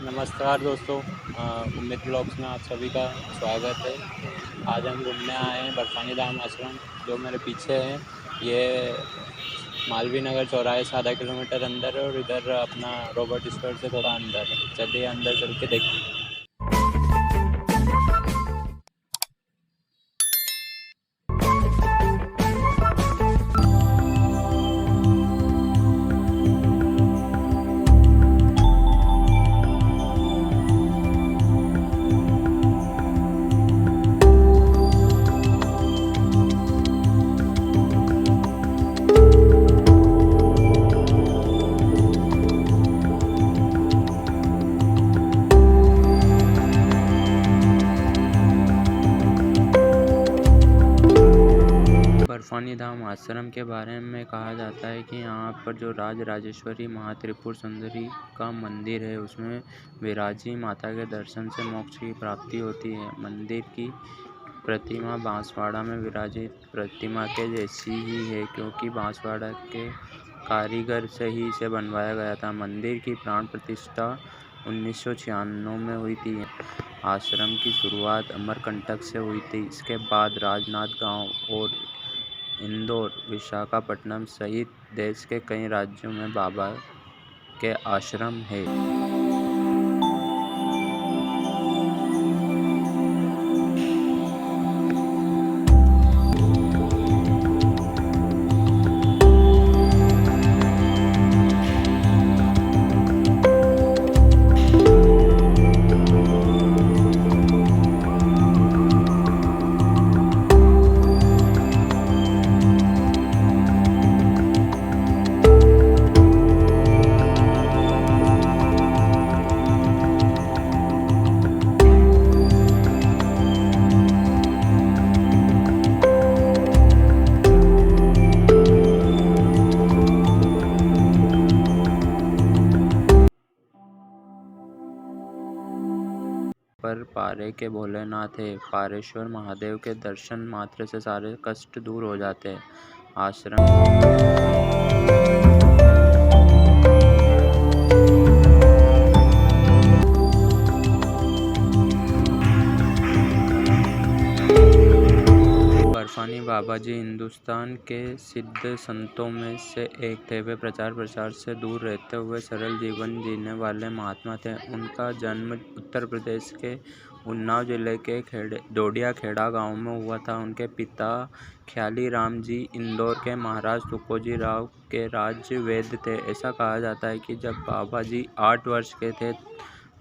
नमस्कार दोस्तों, उम्मीद ब्लॉग्स में आप सभी का स्वागत है। आज हम घूमने आए हैं बर्फानी धाम आश्रम, जो मेरे पीछे है। ये मालवीय नगर चौराहे से आधा किलोमीटर अंदर है और इधर अपना रॉबर्ट स्क्वायर से थोड़ा अंदर है। चलिए अंदर चल के देखते हैं। बर्फानी धाम आश्रम के बारे में कहा जाता है कि यहाँ पर जो राजराजेश्वरी महात्रिपुर सुंदरी का मंदिर है, उसमें विराजी माता के दर्शन से मोक्ष की प्राप्ति होती है। मंदिर की प्रतिमा बांसवाड़ा में विराजित प्रतिमा के जैसी ही है, क्योंकि बांसवाड़ा के कारीगर से ही इसे बनवाया गया था। मंदिर की प्राण प्रतिष्ठा 1996 में हुई थी। आश्रम की शुरुआत अमरकंटक से हुई थी। इसके बाद राजनांदगांव और इंदौर, विशाखापट्टनम सहित देश के कई राज्यों में बाबा के आश्रम हैं। पर पारे के भोलेनाथ है। पारेश्वर महादेव के दर्शन मात्र से सारे कष्ट दूर हो जाते हैं। आश्रम बर्फानी बाबा जी हिंदुस्तान के सिद्ध संतों में से एक थे। वे प्रचार प्रसार से दूर रहते हुए सरल जीवन जीने वाले महात्मा थे। उनका जन्म उत्तर प्रदेश के उन्नाव जिले के डोडिया खेड़ा गांव में हुआ था। उनके पिता ख्याली राम जी इंदौर के महाराज तुकोजी राव के राज्य वैद्य थे। ऐसा कहा जाता है कि जब बाबा जी 8 वर्ष के थे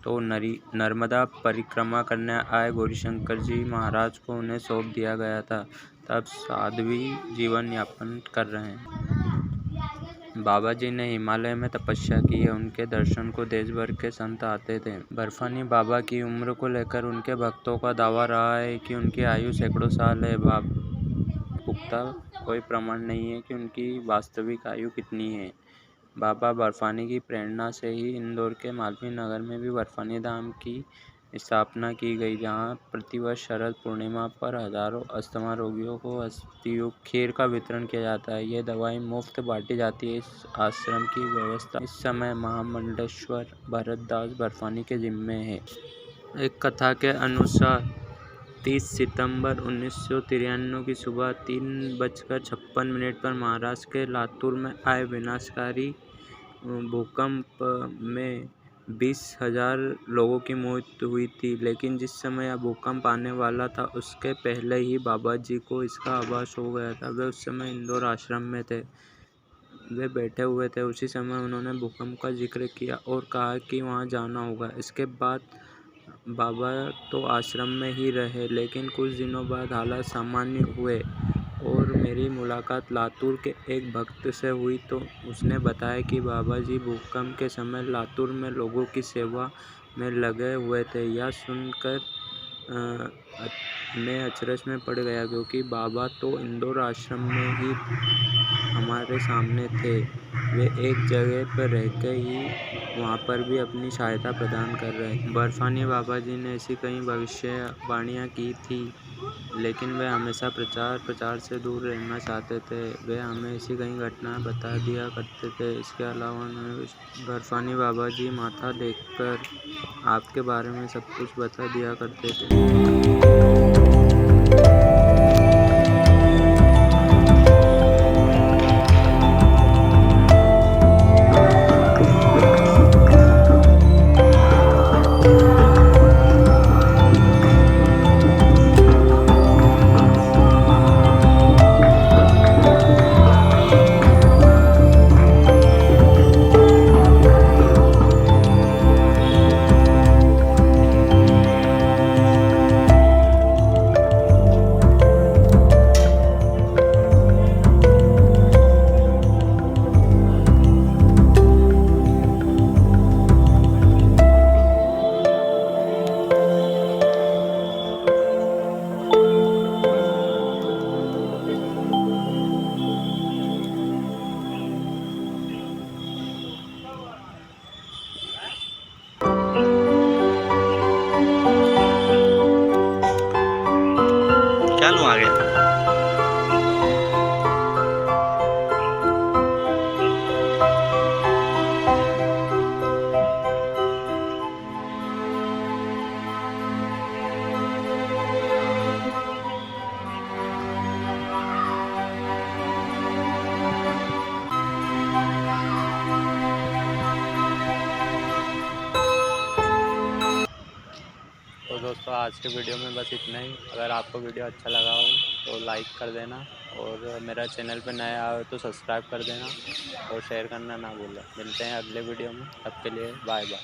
तो नर्मदा परिक्रमा करने आए गौरीशंकर जी महाराज को उन्हें सौंप दिया गया था। तब साध्वी जीवन यापन कर रहे हैं। बाबा जी ने हिमालय में तपस्या की है। उनके दर्शन को देश भर के संत आते थे। बर्फानी बाबा की उम्र को लेकर उनके भक्तों का दावा रहा है कि उनकी आयु सैकड़ों साल है। पुख्ता कोई प्रमाण नहीं है कि उनकी वास्तविक आयु कितनी है। बाबा बर्फानी की प्रेरणा से ही इंदौर के मालवीय नगर में भी बर्फानी धाम की स्थापना की गई, जहां प्रतिवर्ष शरद पूर्णिमा पर हजारों अस्थमा रोगियों को अस्थि खीर का वितरण किया जाता है। यह दवाई मुफ्त बांटी जाती है। इस आश्रम की व्यवस्था इस समय महामंडलेश्वर भरतदास बर्फानी के जिम्मे है। एक कथा के अनुसार 30 सितंबर 1993 की सुबह 3:56 पर महाराष्ट्र के लातूर में आए विनाशकारी भूकंप में 20,000 लोगों की मौत हुई थी। लेकिन जिस समय यह भूकंप आने वाला था, उसके पहले ही बाबा जी को इसका आभास हो गया था। वे उस समय इंदौर आश्रम में थे। वे बैठे हुए थे। उसी समय उन्होंने भूकंप का जिक्र किया और कहा कि वहां जाना होगा। इसके बाद बाबा तो आश्रम में ही रहे, लेकिन कुछ दिनों बाद हालात सामान्य हुए और मेरी मुलाकात लातूर के एक भक्त से हुई तो उसने बताया कि बाबा जी भूकंप के समय लातूर में लोगों की सेवा में लगे हुए थे। यह सुनकर मैं अचरज में पड़ गया, क्योंकि बाबा तो इंदौर आश्रम में ही हमारे सामने थे। वे एक जगह पर रहकर ही वहाँ पर भी अपनी सहायता प्रदान कर रहे। बर्फानी बाबा जी ने ऐसी कई भविष्यवाणियाँ की थी लेकिन वे हमेशा प्रचार से दूर रहना चाहते थे। वे हमें ऐसी कई घटनाएं बता दिया करते थे। इसके अलावा उन्हें बर्फानी बाबा जी माथा देखकर आपके बारे में सब कुछ बता दिया करते थे। क्या लूँ आ गया। तो दोस्तों आज के वीडियो में बस इतना ही। अगर आपको वीडियो अच्छा लगा हो तो लाइक कर देना, और मेरा चैनल पे नया आए तो सब्सक्राइब कर देना, और शेयर करना ना भूलें। मिलते हैं अगले वीडियो में, तब के लिए बाय बाय।